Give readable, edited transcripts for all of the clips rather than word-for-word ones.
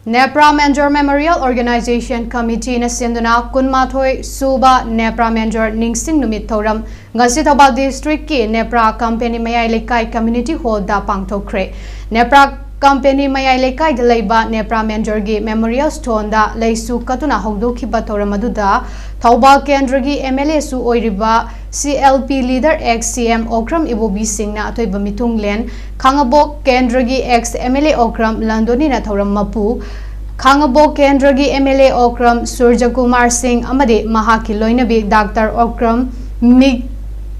Nepra Menjor Memorial Organization Committee na sinduna kunmathoi suba Nepra Menjor ningshing numit thouram ngasi Thobal District ki Nepra Company Mayai Lekai Community Hall da pangthokkhre. Nepra Company Mayai Lekai Galaiba Nepra Menjor gi Memorial Stone da leisu katuna hogdokhiba thouram aduda Thobal Kendra gi MLA su oiriba CLP leader ex CM Okram Ibobi Singna atoiba mitunglen Khangabok Kendra gi ex MLA Okram Landoni na thouram mapu Khangabok Kendra gi MLA Okram Surja Kumar Singh amade mahaki loinabi Dr. Okram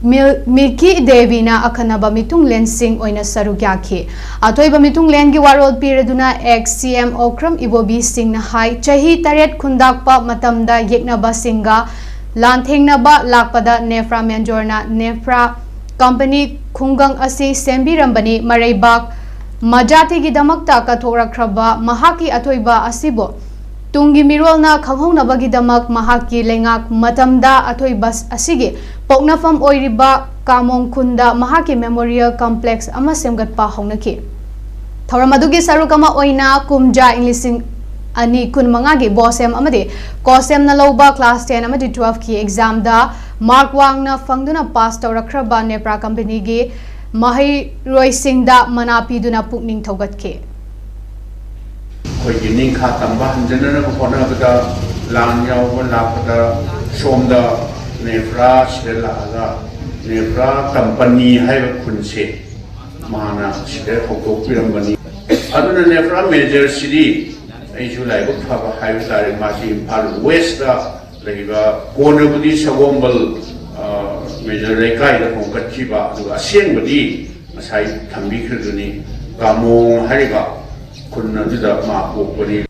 Milki Devi na akhanaba mitunglen Singh oina sarugyakhi atoiba mitunglen gi warol pireduna ex CM Okram Ibobi Singh na hai chahi taret khundakpa matamda yeknaba Singha Lanthengnaba lakpada Nepra Menjor na Nepra Company khungang asi sembirambani maraibak Majati gi damakta kathorakraba mahaki atoiba asibo tungi mirol na khanghongnaba gi damak mahaki lengak matamda atoiba asigi poknafam oiriba kamong khunda mahaki memorial complex ama semgatpa hongnaki thauramadu gi sarukama oina kumja inglising ani kun mangagi bosem amade kosem na loba class 10 amade 12 ki exam da mark wang na fangduna pass tawrakraba Nepra Company gi Mahi Roy Singh da manapi duna pukning thogatke koi gining kha tamba hanjana ko khona bada lang yaw ko lapada somda Nepra sela aga Nepra Company hai khunse mana sile hokok pirambani aduna Nepra Menjor city ai julai ko phaba hai tare masi Imphal West da leiba konabudi sagombal Major Lekai da hongkatchiba aduga asyengbadi masai thambikhreduni kamong hariba kunna duda ma pokpani